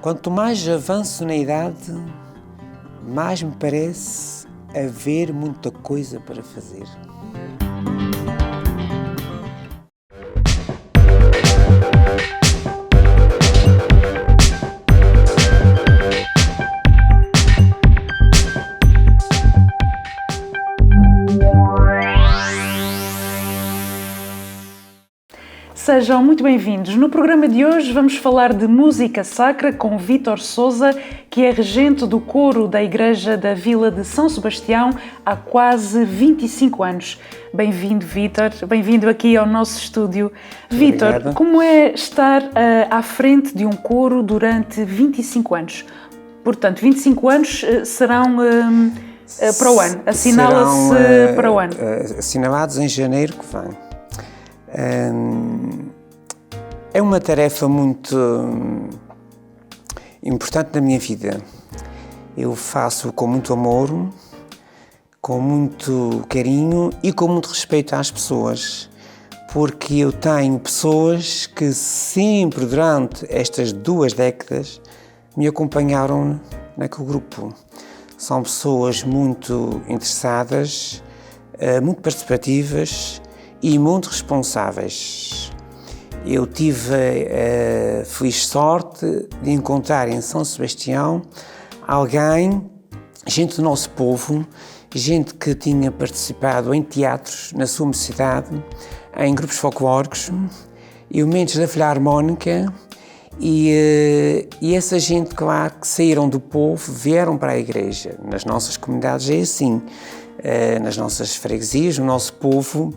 Quanto mais avanço na idade, mais me parece haver muita coisa para fazer. Sejam muito bem-vindos. No programa de hoje vamos falar de música sacra com Vítor Sousa, que é regente do coro da Igreja da Vila de São Sebastião há quase 25 anos. Bem-vindo, Vítor. Bem-vindo aqui ao nosso estúdio. Vítor, como é estar à frente de um coro durante 25 anos? Portanto, 25 anos serão para o ano. Assinala-se para o ano. Assinalados em janeiro que vem. É uma tarefa muito importante na minha vida. Eu faço com muito amor, com muito carinho e com muito respeito às pessoas, porque eu tenho pessoas que sempre durante estas 2 décadas me acompanharam naquele grupo. São pessoas muito interessadas, muito participativas e muito responsáveis. Eu tive a feliz sorte de encontrar em São Sebastião alguém, gente do nosso povo, gente que tinha participado em teatros na sua mocidade, em grupos folclóricos, elementos da Filarmónica e essa gente, claro, que saíram do povo, vieram para a igreja. Nas nossas comunidades é assim, nas nossas freguesias, o nosso povo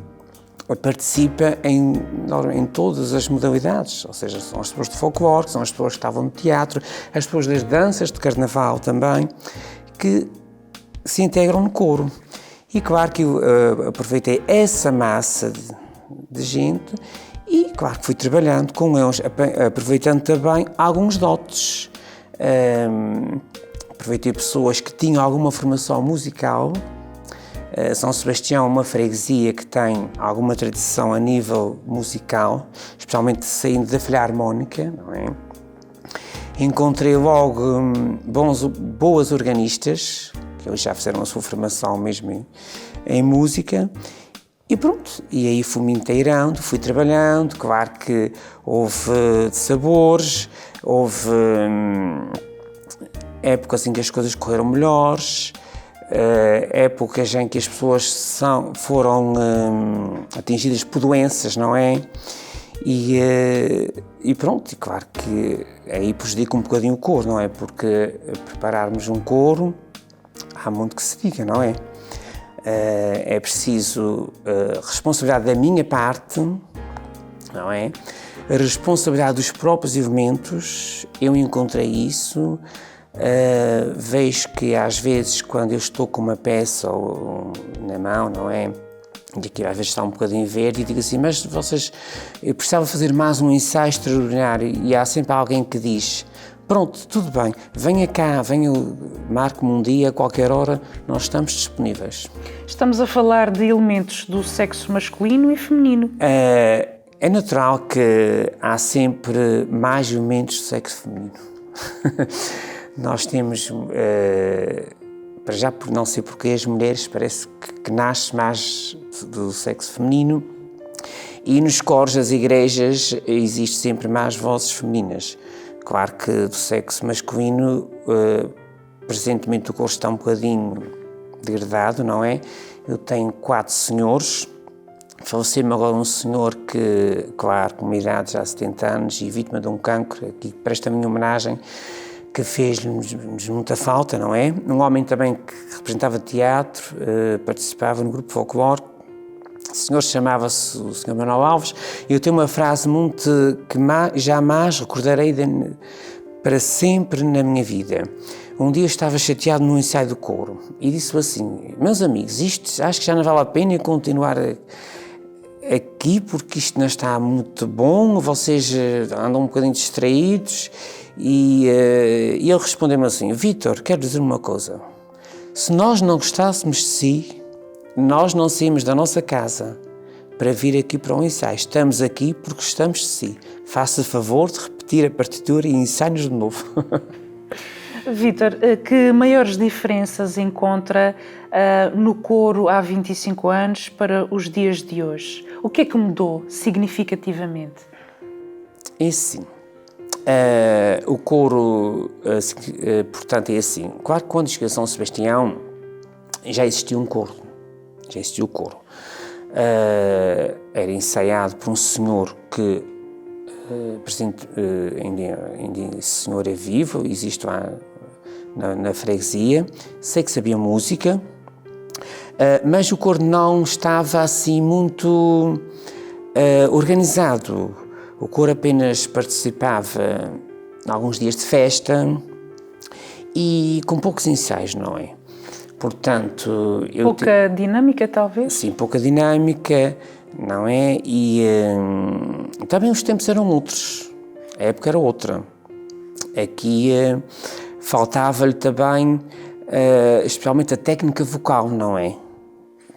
participa em todas as modalidades, ou seja, são as pessoas de folclore, são as pessoas que estavam no teatro, as pessoas das danças de carnaval também, que se integram no coro. E claro que eu aproveitei essa massa de gente e claro que fui trabalhando com eles, aproveitando também alguns dotes. Aproveitei pessoas que tinham alguma formação musical. São Sebastião é uma freguesia que tem alguma tradição a nível musical, especialmente saindo da Filarmónica, não é? Encontrei logo boas organistas, que eles já fizeram a sua formação mesmo em música, e pronto, e aí fui-me inteirando, fui trabalhando, claro que houve sabores, houve épocas em que as coisas correram melhores, épocas em que as pessoas foram atingidas por doenças, não é? E pronto, e claro que aí prejudica um bocadinho o coro, não é? Porque prepararmos um coro, há muito que se diga, não é? É preciso responsabilidade da minha parte, não é? A responsabilidade dos próprios elementos, eu encontrei isso. Vejo que às vezes quando eu estou com uma peça na mão, não é? E aqui às vezes está um bocadinho verde e digo assim, mas eu precisava fazer mais um ensaio extraordinário e há sempre alguém que diz, pronto, tudo bem, venha cá, marque-me um dia, a qualquer hora, nós estamos disponíveis. Estamos a falar de elementos do sexo masculino e feminino. É natural que há sempre mais elementos do sexo feminino. Nós temos, para já por não sei porquê, as mulheres parece que nasce mais do sexo feminino e nos coros das igrejas existe sempre mais vozes femininas. Claro que do sexo masculino, presentemente o coro está um bocadinho degradado, não é? Eu tenho 4 senhores, faleceu-me agora um senhor que, claro, com uma idade já de 70 anos e vítima de um cancro, aqui presta a minha homenagem, que fez-nos muita falta, não é? Um homem também que representava teatro, participava no grupo folclore. O senhor chamava-se o Sr. Manuel Alves. Eu tenho uma frase muito que jamais recordarei para sempre na minha vida. Um dia eu estava chateado num ensaio do coro e disse assim, meus amigos, acho que já não vale a pena continuar aqui porque isto não está muito bom, vocês andam um bocadinho distraídos. E ele respondeu-me assim, Vítor, quero dizer uma coisa, se nós não gostássemos de si, nós não saímos da nossa casa para vir aqui para um ensaio. Estamos aqui porque gostamos de si. Faça favor de repetir a partitura e ensaie-nos de novo. Vítor, que maiores diferenças encontra no coro há 25 anos para os dias de hoje? O que é que mudou significativamente? É assim, o coro, portanto, é assim. Claro que quando cheguei a São Sebastião já existia um coro. Já existia o coro. Era ensaiado por um senhor que, ainda esse senhor é vivo, existe lá na freguesia. Sei que sabia música, mas o coro não estava assim muito organizado. O coro apenas participava em alguns dias de festa e com poucos ensaios, não é? Portanto, pouca dinâmica, talvez? Sim, pouca dinâmica, não é? E também os tempos eram outros, a época era outra. Aqui faltava-lhe também, especialmente a técnica vocal, não é?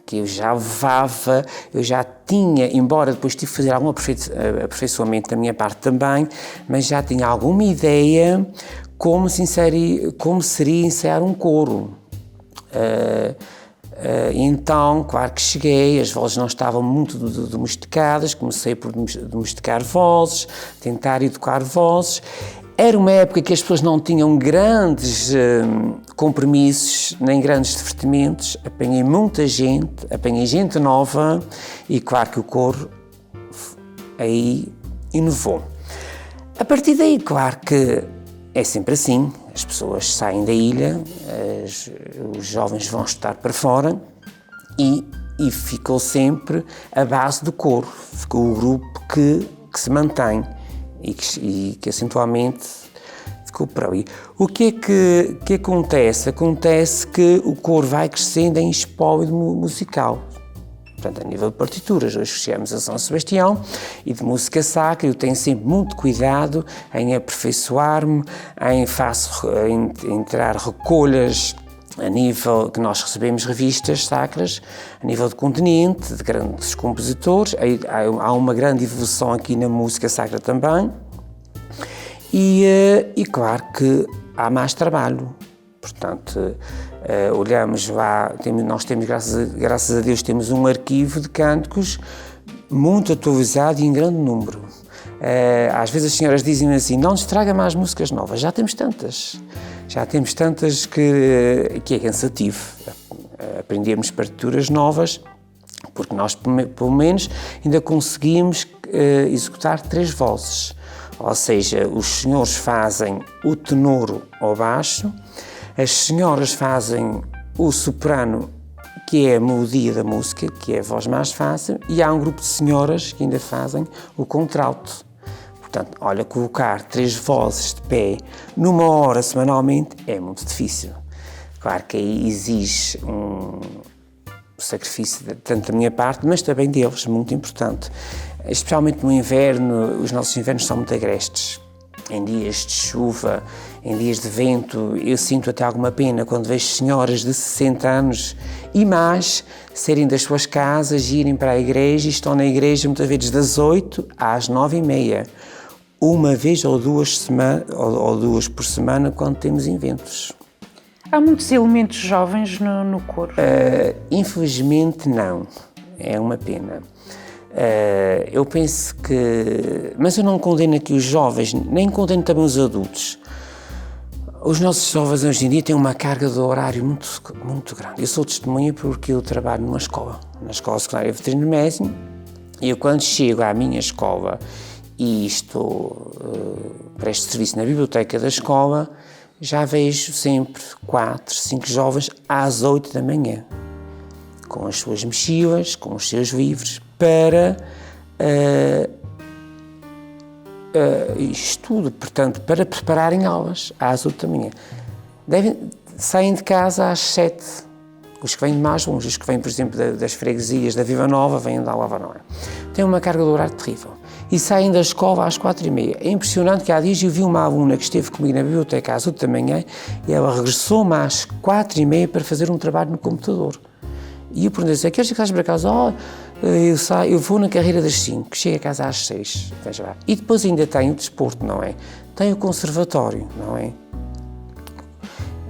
Que eu já levava, eu já tinha, embora depois tive que fazer algum aperfeiçoamento da minha parte também, mas já tinha alguma ideia como seria ensaiar um coro. Então, claro que cheguei, as vozes não estavam muito domesticadas, comecei por domesticar vozes, tentar educar vozes. Era uma época que as pessoas não tinham grandes compromissos, nem grandes divertimentos. Apanhei muita gente, apanhei gente nova e claro que o coro aí inovou. A partir daí, claro que é sempre assim, as pessoas saem da ilha, os jovens vão estudar para fora e ficou sempre a base do coro, ficou o grupo que se mantém e que acentualmente ficou por ali. O que é que acontece? Acontece que o coro vai crescendo em espólio musical. Portanto, a nível de partituras, hoje chegamos a São Sebastião e de música sacra, eu tenho sempre muito cuidado em aperfeiçoar-me, em tirar recolhas a nível que nós recebemos revistas sacras, a nível de continente, de grandes compositores. Há uma grande evolução aqui na música sacra também e claro que há mais trabalho. Portanto, olhamos lá, nós temos, graças a Deus, temos um arquivo de cânticos muito atualizado e em grande número. Às vezes as senhoras dizem assim, não nos traga mais músicas novas, já temos tantas que é cansativo aprendermos partituras novas, porque nós, pelo menos, ainda conseguimos executar 3 vozes, ou seja, os senhores fazem o tenor ao baixo, as senhoras fazem o soprano, que é a melodia da música, que é a voz mais fácil, e há um grupo de senhoras que ainda fazem o contralto. Portanto, olha, colocar 3 vozes de pé numa hora semanalmente é muito difícil. Claro que aí exige um sacrifício tanto da minha parte, mas também deles, muito importante. Especialmente no inverno, os nossos invernos são muito agrestes. Em dias de chuva, em dias de vento, eu sinto até alguma pena quando vejo senhoras de 60 anos e mais saírem das suas casas e irem para a igreja e estão na igreja muitas vezes das 8 às 9h30, uma vez ou duas por semana quando temos eventos. Há muitos elementos jovens no coro? Infelizmente não, é uma pena. Eu penso que... Mas eu não condeno aqui os jovens, nem condeno também os adultos. Os nossos jovens hoje em dia têm uma carga de horário muito grande. Eu sou testemunha porque eu trabalho numa escola, na Escola Secundária Veterino Mésimo, e eu quando chego à minha escola e presto serviço na biblioteca da escola, já vejo sempre 4, 5 jovens às 8 da manhã, com as suas mochilas, com os seus livros, para estudo, portanto, para prepararem aulas às 8 da manhã. Saem de casa às 7, os que vêm de mais longe, os que vêm, por exemplo, das freguesias da Viva Nova, vêm da Lava Nova. Têm uma carga de horário terrível. E saem da escola às 4h30. É impressionante que há dias eu vi uma aluna que esteve comigo na biblioteca às 8 da manhã e ela regressou-me às 4h30 para fazer um trabalho no computador. E eu perguntei-lhe, queres que estás para casa? eu vou na carreira das 5, chego a casa às 6, veja lá. E depois ainda tenho o desporto, não é? Tenho o conservatório, não é?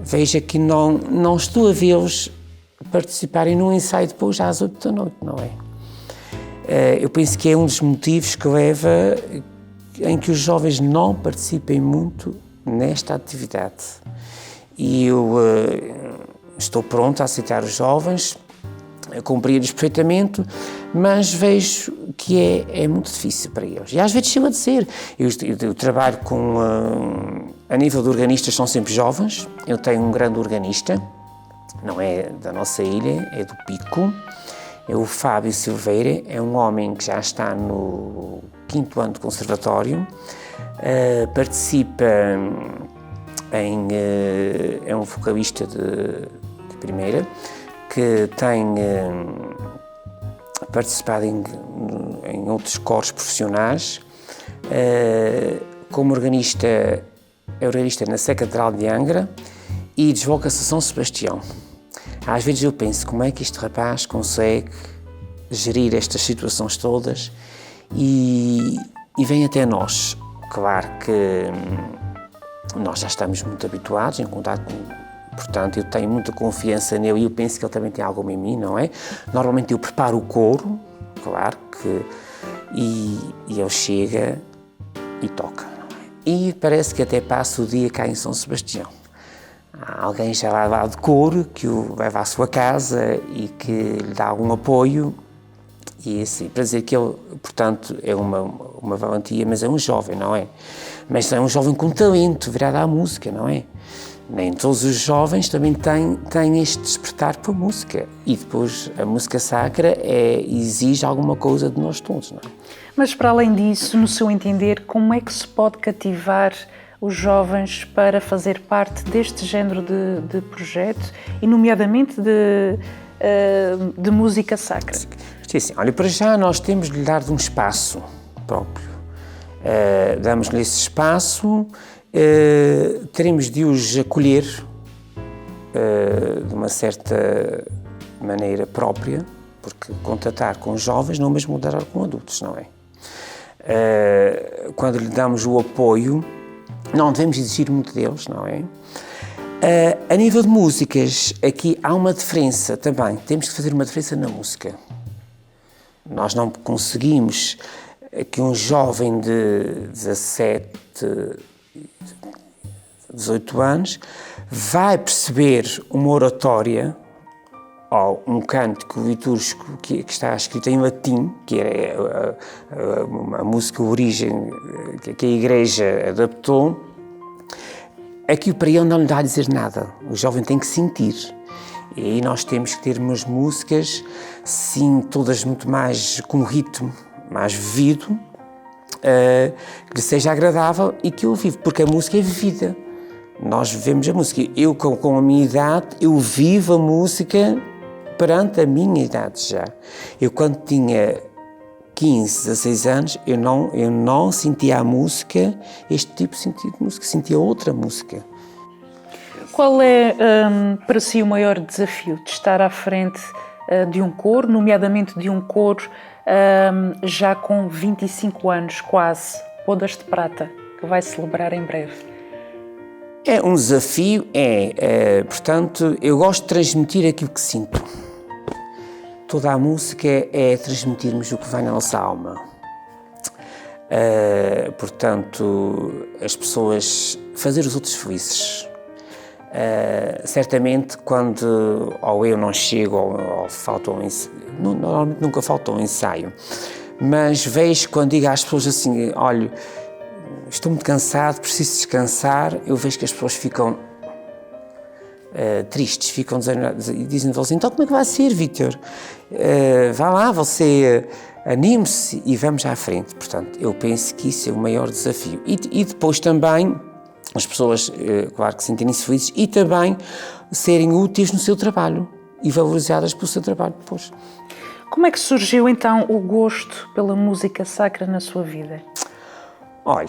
Veja que não estou a vê-los participarem num ensaio depois às 8 da noite, não é? Eu penso que é um dos motivos que leva em que os jovens não participem muito nesta atividade. E eu estou pronto a aceitar os jovens, a compreendo-os perfeitamente, mas vejo que é muito difícil para eles. E às vezes chega a ser. Eu trabalho com... a nível de organistas são sempre jovens. Eu tenho um grande organista, não é da nossa ilha, é do Pico. É o Fábio Silveira, é um homem que já está no 5º ano de conservatório, participa é um vocalista de primeira, que tem participado em outros coros profissionais. Como organista, é organista na Sé Catedral de Angra e desloca-se a São Sebastião. Às vezes eu penso, como é que este rapaz consegue gerir estas situações todas e vem até nós. Claro que nós já estamos muito habituados em contato com... Portanto, eu tenho muita confiança nele e eu penso que ele também tem algo em mim, não é? Normalmente eu preparo o coro, claro que... E ele chega e toca, não é? E parece que até passa o dia cá em São Sebastião. Há alguém já lá de coro que o leva à sua casa e que lhe dá algum apoio. E assim, para dizer que ele, portanto, é uma valentia, mas é um jovem, não é? Mas é um jovem com talento, virado à música, não é? Nem todos os jovens também têm este despertar para a música. E depois a música sacra exige alguma coisa de nós todos, não é? Mas para além disso, no seu entender, como é que se pode cativar os jovens para fazer parte deste género de projeto e nomeadamente de música sacra? Sim, sim. Olha, para já nós temos de lhe dar de um espaço próprio. Damos-lhe esse espaço, teremos de os acolher de uma certa maneira própria, porque contatar com jovens não é o mesmo contatar com adultos, não é? Quando lhe damos o apoio, não devemos exigir muito deles, não é? A nível de músicas, aqui há uma diferença também. Temos que fazer uma diferença na música. Nós não conseguimos que um jovem de 17, 18 anos vai perceber uma oratória ou um cântico litúrgico que está escrito em latim, que é a música origem que a Igreja adaptou. Aqui para ele não lhe dá a dizer nada, o jovem tem que sentir. E aí nós temos que ter umas músicas, sim, todas muito mais com ritmo, mais vivido, que seja agradável e que eu vivo, porque a música é vivida. Nós vivemos a música. Eu, com a minha idade, eu vivo a música perante a minha idade já. Eu, quando tinha 15, 16 anos, eu não sentia a música, este tipo de sentido de música, sentia outra música. Qual é, para si, o maior desafio de estar à frente de um coro, nomeadamente de um coro já com 25 anos, quase, Bodas de Prata, que vai celebrar em breve? É um desafio, portanto, eu gosto de transmitir aquilo que sinto. Toda a música é transmitirmos o que vai na nossa alma. Portanto, as pessoas, fazer os outros felizes. Certamente, quando ou eu não chego ou falta um ensaio, normalmente nunca falta um ensaio, mas vejo quando digo às pessoas assim, olha, estou muito cansado, preciso descansar, eu vejo que as pessoas ficam tristes, ficam desanimadas e dizem-me assim, então como é que vai ser, Vítor? Vá lá, você anime-se e vamos à frente. Portanto, eu penso que isso é o maior desafio. E depois também as pessoas, claro que sentirem-se felizes e também serem úteis no seu trabalho e valorizadas pelo seu trabalho depois. Como é que surgiu então o gosto pela música sacra na sua vida? Olha,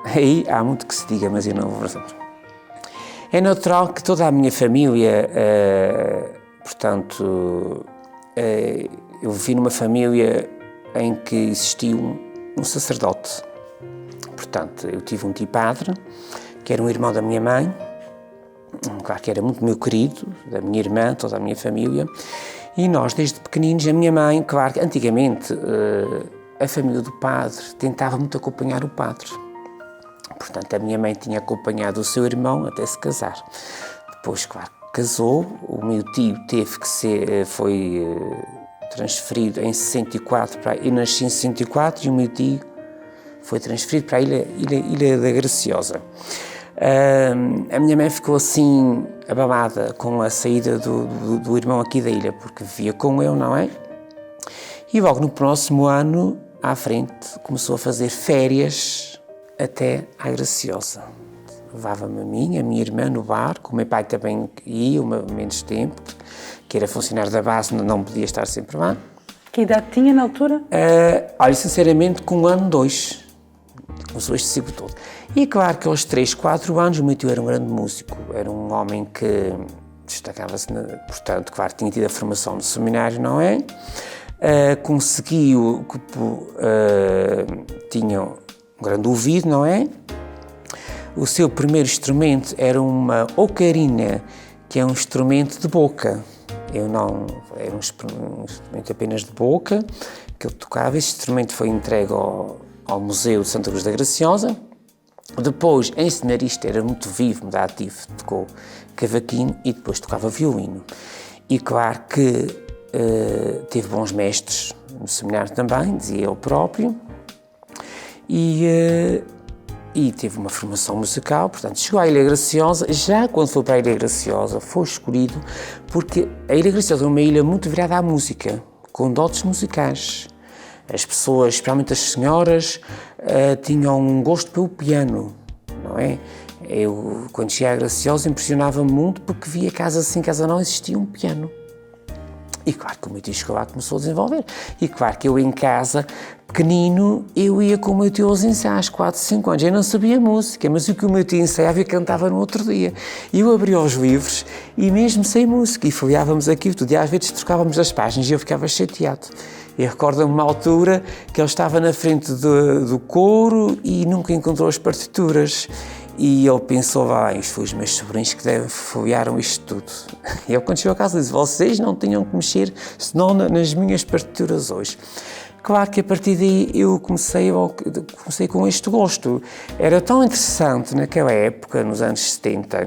aí há muito que se diga, mas eu não vou fazer. É natural que toda a minha família, portanto, eu vivi numa família em que existiu um sacerdote. Portanto, eu tive um tio padre, que era um irmão da minha mãe, claro que era muito meu querido, da minha irmã, toda a minha família, e nós, desde pequeninos, a minha mãe, claro que antigamente a família do padre tentava muito acompanhar o padre. Portanto, a minha mãe tinha acompanhado o seu irmão até se casar. Depois, claro, casou, o meu tio teve que ser, foi transferido em 64, eu nasci em 64 e o meu tio foi transferido para a Ilha da Graciosa. A minha mãe ficou assim abalada com a saída do irmão aqui da ilha, porque vivia com eu, não é? E logo no próximo ano, à frente, começou a fazer férias até à Graciosa. Levava-me a minha irmã no barco, o meu pai também ia, menos tempo, que era funcionário da base, não podia estar sempre lá. Que idade tinha na altura? Olha, sinceramente, com 1 ano, 2. Começou este ciclo todo. E claro que aos 3, 4 anos o meu tio era um grande músico, era um homem que destacava-se, portanto, claro, tinha tido a formação no seminário, não é? Conseguiu, tinha um grande ouvido, não é? O seu primeiro instrumento era uma ocarina, que é um instrumento de boca. Era um instrumento apenas de boca, que ele tocava. Este instrumento foi entregue ao Museu de Santa Cruz da Graciosa. Depois, em seminarista, era muito vivo, muito ativo, tocou cavaquinho e depois tocava violino. E claro que teve bons mestres no seminário também, dizia ele próprio, e teve uma formação musical. Portanto, chegou à Ilha Graciosa. Já quando foi para a Ilha Graciosa, foi escolhido porque a Ilha Graciosa é uma ilha muito virada à música, com dotes musicais. As pessoas, especialmente as senhoras, tinham um gosto pelo piano, não é? Eu, quando cheguei à Graciosa, impressionava-me muito porque via casa sim, casa não, existia um piano. E claro que o meu tio chegou lá, começou a desenvolver. E claro que eu em casa, pequenino, eu ia com o meu tio aos ensaios, 4, 5 anos. Eu não sabia música, mas o que o meu tio ensaiava eu cantava no outro dia. E eu abria os livros e mesmo sem música, e folheávamos aquilo tudo. E às vezes trocávamos as páginas e eu ficava chateado. Eu recordo-me uma altura que ele estava na frente do coro e nunca encontrou as partituras. E ele pensou, isto foi os meus sobrinhos que folhearam isto tudo. E eu, quando chegou a casa, disse, vocês não tinham que mexer, senão nas minhas partituras hoje. Claro que a partir daí eu comecei com este gosto. Era tão interessante naquela época, nos anos 70,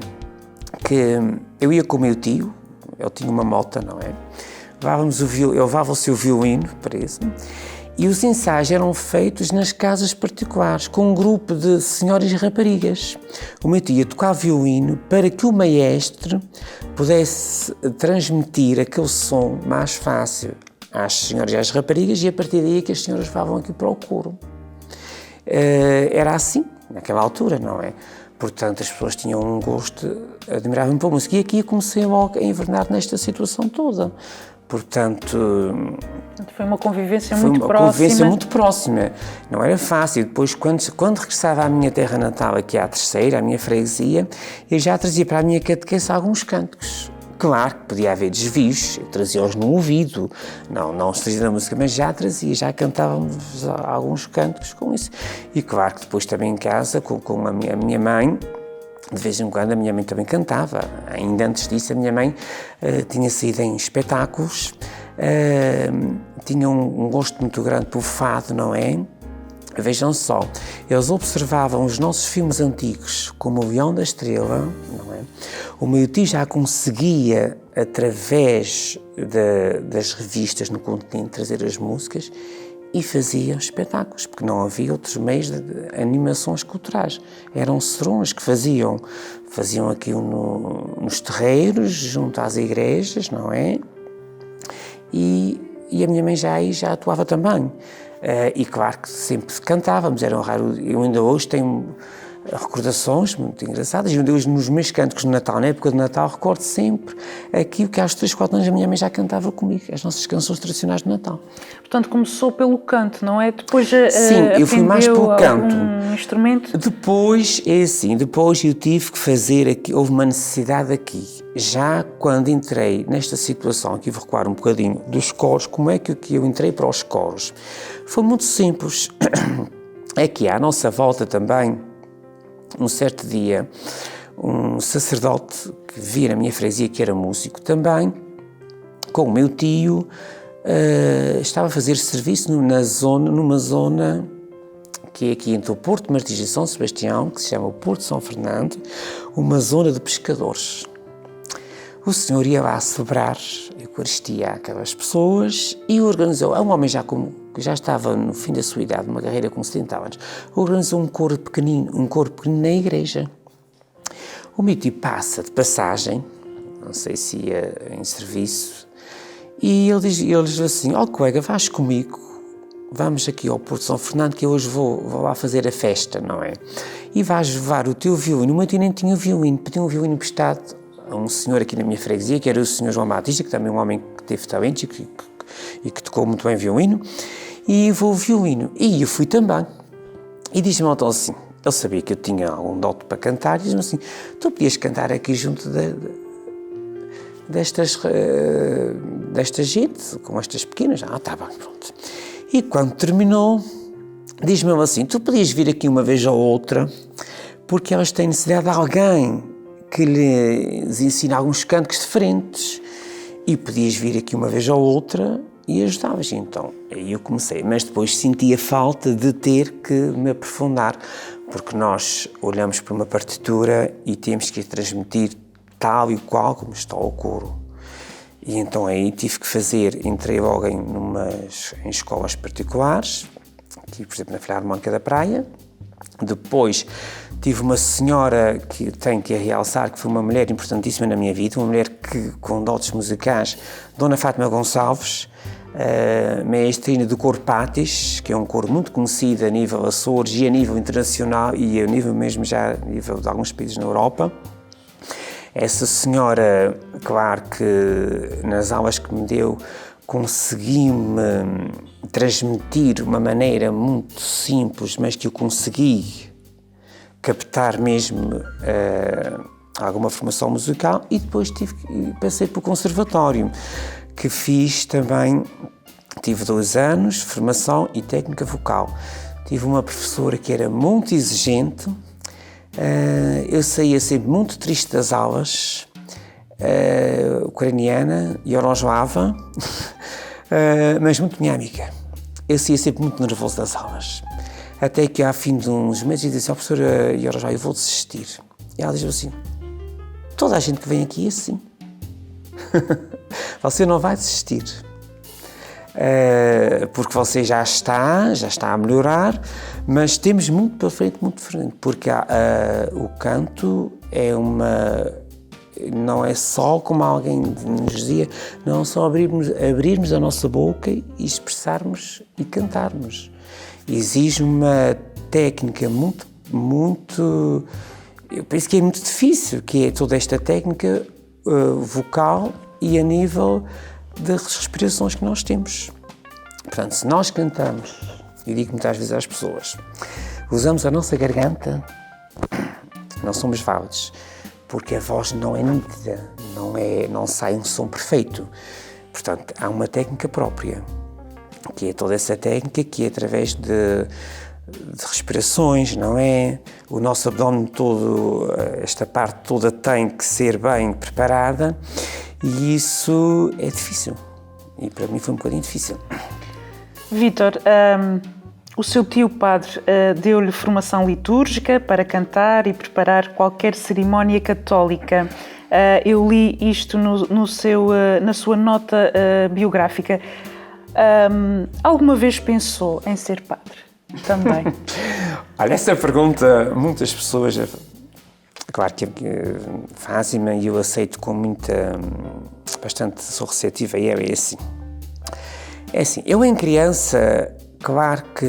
que eu ia com o meu tio, ele tinha uma moto, não é? Eu levava o seu violino para isso. E os ensaios eram feitos nas casas particulares, com um grupo de senhoras e raparigas. O meu tio ia tocar violino para que o maestro pudesse transmitir aquele som mais fácil às senhoras e às raparigas, e a partir daí que as senhoras levavam aqui para o coro. Era assim, naquela altura, não é? Portanto, as pessoas tinham um gosto admirável pela música. E aqui eu comecei logo a envernar nesta situação toda. Portanto, foi uma convivência muito próxima. Foi uma convivência muito próxima. Não era fácil. Depois, quando regressava à minha terra natal, aqui à Terceira, à minha freguesia, eu já trazia para a minha catequese alguns cânticos. Claro que podia haver desvios, eu trazia-os no ouvido, não se trazia na música, mas já cantávamos alguns cânticos com isso. E claro que depois também em casa, com a minha mãe, de vez em quando a minha mãe também cantava. Ainda antes disso, a minha mãe tinha saído em espetáculos, tinha um gosto muito grande pelo fado, não é? Vejam só, eles observavam os nossos filmes antigos, como o Leão da Estrela, não é? O meu tio já conseguia, através das revistas no continente, trazer as músicas e fazia espetáculos, porque não havia outros meios de animações culturais. Eram serões que faziam aquilo nos terreiros, junto às igrejas, não é? E a minha mãe já atuava também. E claro que sempre cantávamos, era raro. Eu ainda hoje tenho recordações muito engraçadas. Eu, nos meus cânticos de Natal, na época de Natal, recordo sempre aquilo que aos 3, 4 anos a minha mãe já cantava comigo, as nossas canções tradicionais de Natal. Portanto, começou pelo canto, não é? Depois sim, eu fui mais pelo canto. Um instrumento? Depois, é assim, depois eu tive que fazer aqui, houve uma necessidade aqui. Já quando entrei nesta situação, que vou recuar um bocadinho dos coros, como é que eu entrei para os coros? Foi muito simples. É que à nossa volta também, um certo dia, um sacerdote que via na minha freguesia, que era músico também, com o meu tio, estava a fazer serviço numa zona que é aqui entre o Porto de Martins e São Sebastião, que se chama o Porto de São Fernando, uma zona de pescadores. O senhor ia lá celebrar a Eucaristia àquelas pessoas e organizou, um homem que já estava no fim da sua idade, uma carreira com 70 anos, organizou um coro pequenino na igreja. O meu tio passa de passagem, não sei se ia em serviço, e ele diz assim: colega, vais comigo, vamos aqui ao Porto de São Fernando, que eu hoje vou lá fazer a festa, não é? E vais levar o teu violino. O meu tio nem tinha violino, pediu um violino emprestado a um senhor aqui na minha freguesia, que era o senhor João Batista, que também é um homem que teve talentos e que tocou muito bem violino, e levou o violino. E eu fui também. E diz-me então assim, ele sabia que eu tinha algum dote para cantar, e diz-me assim: tu podias cantar aqui junto desta gente, com estas pequenas? Tá bem, pronto. E quando terminou, diz-me assim: tu podias vir aqui uma vez ou outra, porque elas têm necessidade de alguém que lhes ensina alguns cânticos diferentes, e podias vir aqui uma vez ou outra e ajudavas. Então, aí eu comecei, mas depois sentia falta de ter que me aprofundar, porque nós olhamos para uma partitura e temos que transmitir tal e qual como está o coro. E então aí tive que entrei logo em escolas particulares, aqui por exemplo na Filarmónica da Praia. Depois tive uma senhora que tenho que realçar, que foi uma mulher importantíssima na minha vida, uma mulher com dotes musicais, Dona Fátima Gonçalves, maestrina do coro Pátis, que é um coro muito conhecido a nível Açores e a nível internacional e a nível mesmo já a nível de alguns países na Europa. Essa senhora, claro que nas aulas que me deu, conseguiu-me transmitir de uma maneira muito simples, mas que eu consegui captar mesmo alguma formação musical, e depois passei para o conservatório, que fiz também, tive 2 anos de formação e técnica vocal. Tive uma professora que era muito exigente, eu saía sempre muito triste das aulas, ucraniana, Yaroslava, mas muito minha amiga. Eu saía sempre muito nervoso das aulas. Até que, ao fim de uns meses, eu disse: professora Yaroslava, eu vou desistir. E ela disse assim: toda a gente que vem aqui é assim. Você não vai desistir. Porque você já está a melhorar, mas temos muito para frente, porque o canto não é só, como alguém nos dizia, não é só abrirmos a nossa boca e expressarmos e cantarmos. Exige uma técnica muito, eu penso que é muito difícil, que é toda esta técnica vocal e a nível das respirações que nós temos. Portanto, se nós cantamos, eu digo muitas vezes às pessoas, usamos a nossa garganta, não somos válidos, porque a voz não é nítida, não sai um som perfeito. Portanto, há uma técnica própria, que é toda essa técnica que é através de respirações, não é? O nosso abdômen todo, esta parte toda tem que ser bem preparada, e isso é difícil. E para mim foi um bocadinho difícil. Vítor, o seu tio padre deu-lhe formação litúrgica para cantar e preparar qualquer cerimónia católica. Eu li isto na sua nota biográfica. Alguma vez pensou em ser padre também? Olha, essa pergunta muitas pessoas, claro que fazem-me, e eu aceito com bastante, sou receptiva, e é assim. É assim, eu em criança, claro que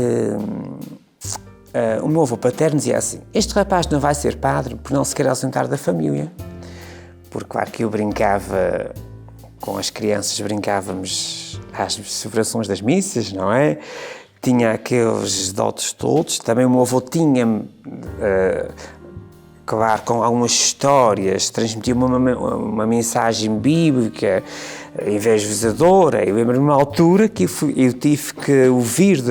o meu avô paterno dizia assim: este rapaz não vai ser padre por não se querer ausentar da família. Porque, claro, que eu brincava com as crianças, brincávamos às celebrações das missas, não é? Tinha aqueles dotes todos. Também o meu avô tinha, claro, com algumas histórias, transmitia uma mensagem bíblica evangelizadora. Eu lembro-me de uma altura que eu tive que ouvir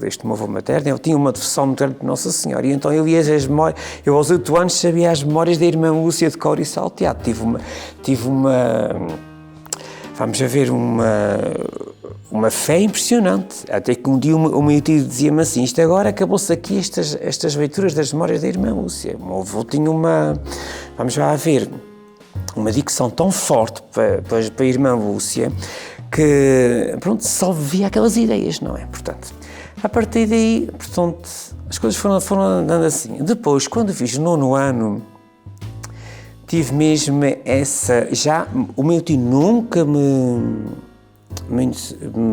deste meu avô materno. Ele tinha uma devoção muito grande de Nossa Senhora, e então eu lia as memórias. Eu aos 8 anos sabia as memórias da irmã Lúcia de cor e salteado. Tive uma vamos a ver, uma fé impressionante. Até que um dia o meu tio dizia-me assim: isto agora acabou-se aqui, estas leituras das memórias da irmã Lúcia. O meu avô tinha vamos lá ver, uma dicção tão forte para a irmã Lúcia que, pronto, só via aquelas ideias, não é? Portanto, a partir daí, portanto, as coisas foram andando assim. Depois, quando fiz o 9º ano, tive mesmo o meu tio nunca me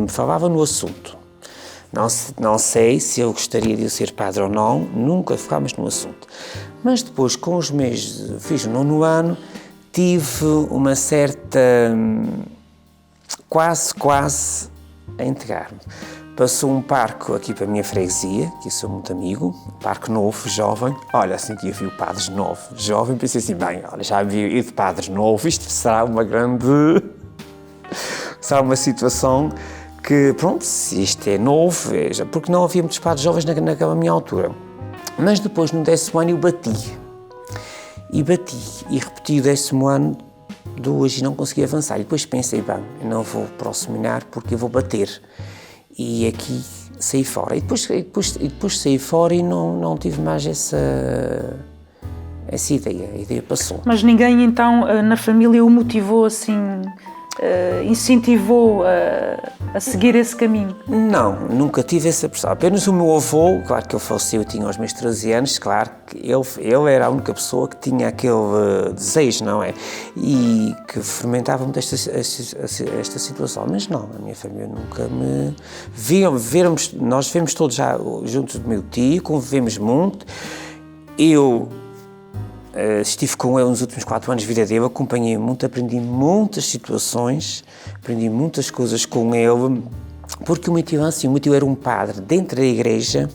falava no assunto. Não sei se eu gostaria de ser padre ou não, nunca ficámos no assunto. Mas depois, com os meses, fiz o 9º ano, tive uma certa, quase a entregar-me. Passou um parque aqui para a minha freguesia, que eu sou muito amigo, um parque novo, jovem. Olha, assim que eu vi o padre novo, jovem, pensei assim: bem, olha, já vi o de padre novo, isto será uma grande... será uma situação que, pronto, se isto é novo, veja, porque não havia muitos padres jovens naquela minha altura. Mas depois, no 10º ano, eu bati, e repeti o 10º ano 2 e não consegui avançar. E depois pensei: bem, eu não vou para o seminário porque eu vou bater. E aqui saí fora. E depois saí fora e não tive mais essa ideia. A ideia passou. Mas ninguém, então, na família o motivou assim, incentivou a seguir esse caminho? Não, nunca tive essa pressão. Apenas o meu avô, claro que ele faleceu, eu tinha os meus 13 anos, claro que ele era a única pessoa que tinha aquele desejo, não é? E que fomentava muito esta situação. Mas não, a minha família nunca me... Nós vivemos todos já juntos do meu tio, convivemos muito. Eu estive com ele nos últimos 4 anos de vida dele, acompanhei muito, aprendi muitas situações, aprendi muitas coisas com ele, porque o meu tio era um padre dentro da igreja,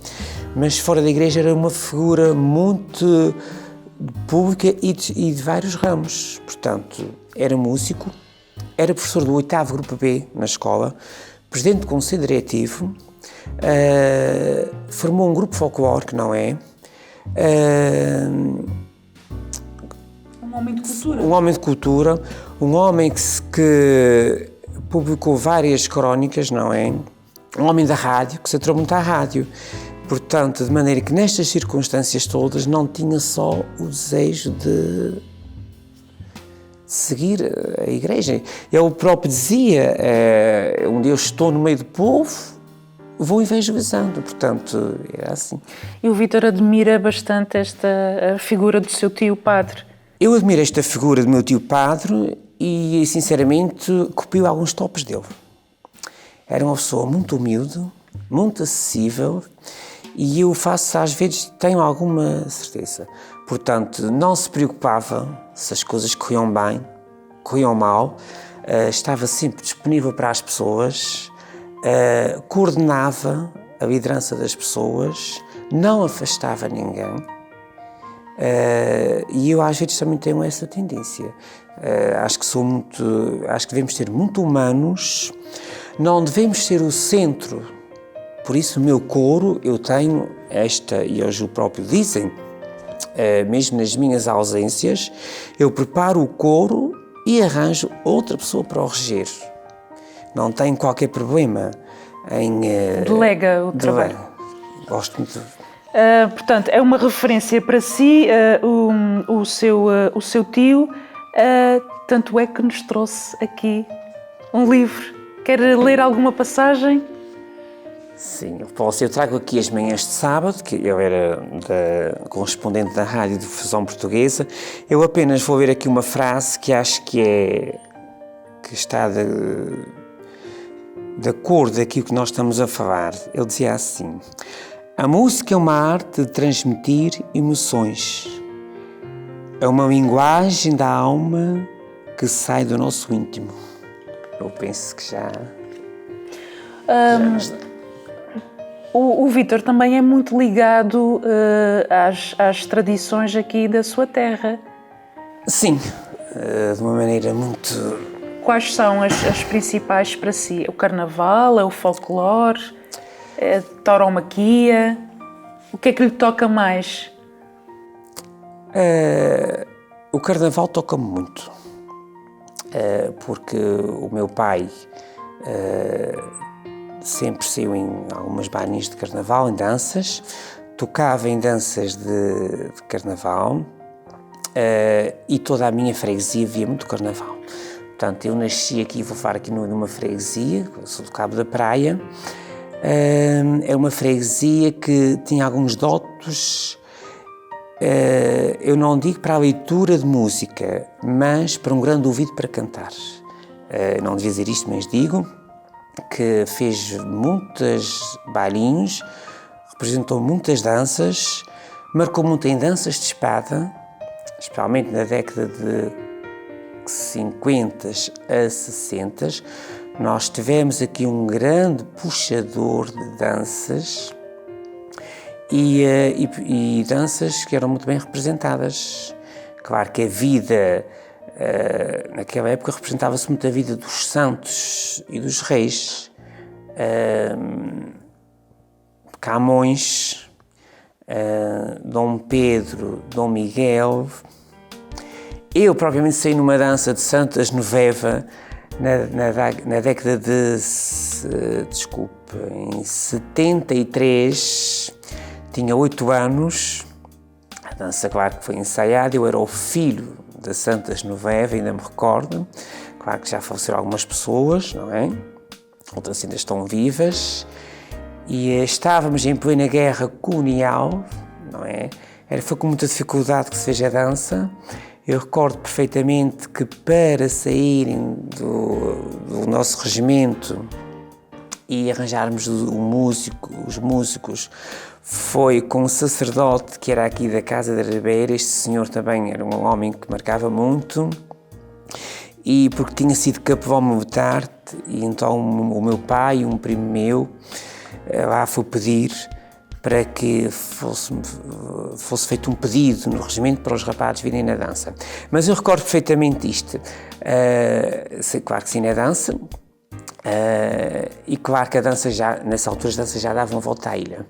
mas fora da igreja era uma figura muito pública e de vários ramos. Portanto, era músico, era professor do 8º Grupo B na escola, presidente do Conselho Diretivo, formou um grupo folclórico, não é? Um homem de cultura. Um homem de cultura, um homem que publicou várias crónicas, não é? Um homem da rádio, que se atrou muito à rádio. Portanto, de maneira que nestas circunstâncias todas não tinha só o desejo de seguir a igreja. Ele próprio dizia: onde eu estou no meio do povo, vou evangelizando. Portanto, era assim. E o Vítor admira bastante a figura do seu tio padre. Eu admiro esta figura do meu tio padre e, sinceramente, copio alguns toques dele. Era uma pessoa muito humilde, muito acessível, e eu às vezes, tenho alguma certeza. Portanto, não se preocupava se as coisas corriam bem, corriam mal, estava sempre disponível para as pessoas, coordenava a liderança das pessoas, não afastava ninguém. E eu às vezes também tenho essa tendência. Acho que devemos ser muito humanos, não devemos ser o centro. Por isso o meu coro, eu tenho e hoje o próprio dizem, mesmo nas minhas ausências, eu preparo o coro e arranjo outra pessoa para o reger. Não tenho qualquer problema em... Delega o trabalho. Gosto muito. Portanto, é uma referência para si, o seu tio, tanto é que nos trouxe aqui um livro. Quer ler alguma passagem? Sim, eu trago aqui as manhãs de sábado, que eu era correspondente da Rádio Difusão Portuguesa. Eu apenas vou ler aqui uma frase que acho que está de acordo com aquilo que nós estamos a falar. Ele dizia assim: A música é uma arte de transmitir emoções. É uma linguagem da alma que sai do nosso íntimo. Eu penso que já O Vítor também é muito ligado às tradições aqui da sua terra. Sim, de uma maneira muito... Quais são as principais para si? O carnaval, é o folclore, é a tauromaquia? O que é que lhe toca mais? O carnaval toca-me muito, porque o meu pai sempre saiu em algumas bainhas de carnaval, em danças, tocava em danças de carnaval, e toda a minha freguesia via muito carnaval. Portanto, eu nasci aqui, vou falar aqui numa freguesia, sou do Cabo da Praia. É uma freguesia que tinha alguns dotos, eu não digo para a leitura de música, mas para um grande ouvido para cantar. Não devia dizer isto, mas digo que fez muitos bailinhos, representou muitas danças, marcou muito em danças de espada, especialmente na década de 50 a 60, nós tivemos aqui um grande puxador de danças e danças que eram muito bem representadas. Claro que a vida, naquela época, representava-se muito a vida dos santos e dos reis. Camões, Dom Pedro, Dom Miguel. Eu, propriamente, saí numa dança de Santa Genoveva na década de, em 73, tinha 8 anos, a dança, claro, que foi ensaiada, eu era o filho da Santa Genoveva, ainda me recordo, claro que já faleceram algumas pessoas, não é? Outras ainda estão vivas, e estávamos em plena guerra colonial, não é? Foi com muita dificuldade que se fez a dança. Eu recordo perfeitamente que para saírem do nosso regimento e arranjarmos os músicos, foi com um sacerdote que era aqui da Casa da Ribeira. Este senhor também era um homem que marcava muito, e porque tinha sido capelão militar, e então o meu pai e um primo meu lá foi pedir para que fosse feito um pedido no regimento para os rapazes virem na dança. Mas eu recordo perfeitamente isto. Claro que sim, na dança. E claro que a dança já, nessa altura, as danças já davam volta à ilha.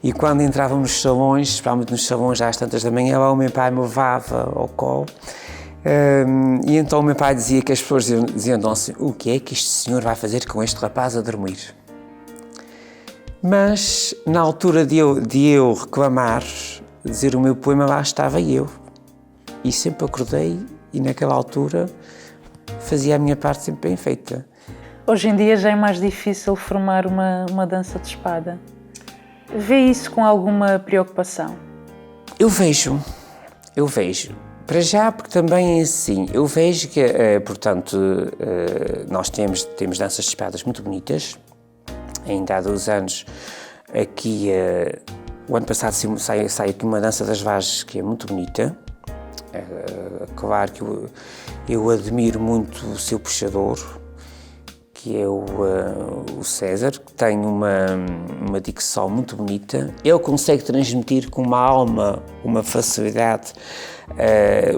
E quando entravam nos salões, especialmente nos salões já às tantas da manhã, lá o meu pai me levava ao colo. E então o meu pai dizia que as pessoas diziam assim: o que é que este senhor vai fazer com este rapaz a dormir? Mas, na altura de eu reclamar, dizer o meu poema, lá estava eu. E sempre acordei e, naquela altura, fazia a minha parte sempre bem feita. Hoje em dia já é mais difícil formar uma dança de espada. Vê isso com alguma preocupação? Eu vejo. Para já, porque também é assim, eu vejo que, portanto, nós temos danças de espadas muito bonitas. Ainda há 2 anos, aqui, o ano passado sai aqui uma dança das vagens que é muito bonita. Claro que eu admiro muito o seu puxador, que é o César, que tem uma dicção muito bonita. Ele consegue transmitir com uma alma, uma facilidade,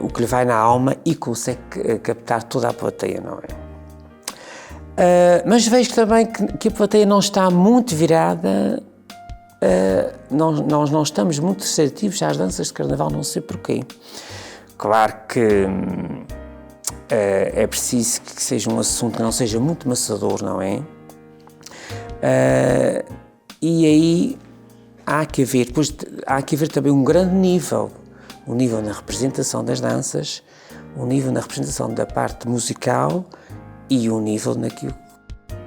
o que lhe vai na alma, e consegue captar toda a plateia, não é? Mas vejo também que a plateia não está muito virada, nós não estamos muito receptivos às danças de carnaval, não sei porquê. Claro que é preciso que seja um assunto que não seja muito maçador, não é? E aí há que haver também um grande nível, um nível na representação das danças, um nível na representação da parte musical, e um nível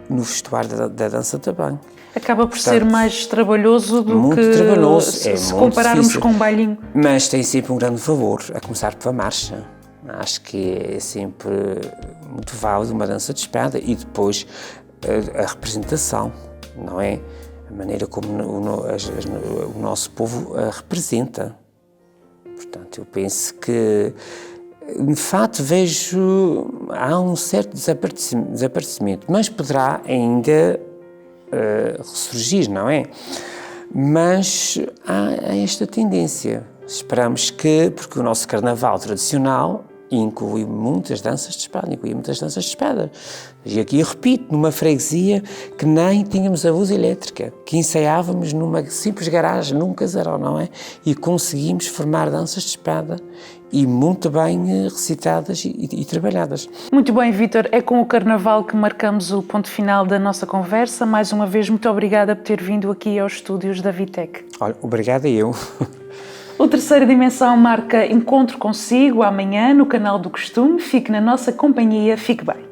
no vestuário da dança também. Acaba por ser mais trabalhoso do muito que trabalhoso, se compararmos difícil, com um bailinho. Mas tem sempre um grande valor, a começar pela marcha. Acho que é sempre muito válido uma dança de espada, e depois a representação, não é? a maneira como o nosso povo a representa. Portanto, eu penso que, de facto, há um certo desaparecimento, mas poderá ainda ressurgir, não é? Mas há esta tendência. Esperamos porque o nosso carnaval tradicional inclui muitas danças de espada, E aqui eu repito, numa freguesia que nem tínhamos a luz elétrica, que ensaiávamos numa simples garagem, num casarão, não é? E conseguimos formar danças de espada e muito bem recitadas e trabalhadas. Muito bem, Vítor, é com o Carnaval que marcamos o ponto final da nossa conversa. Mais uma vez, muito obrigada por ter vindo aqui aos estúdios da Vitec. Olha, obrigada eu. O Terceira Dimensão marca encontro consigo amanhã no canal do costume. Fique na nossa companhia, fique bem.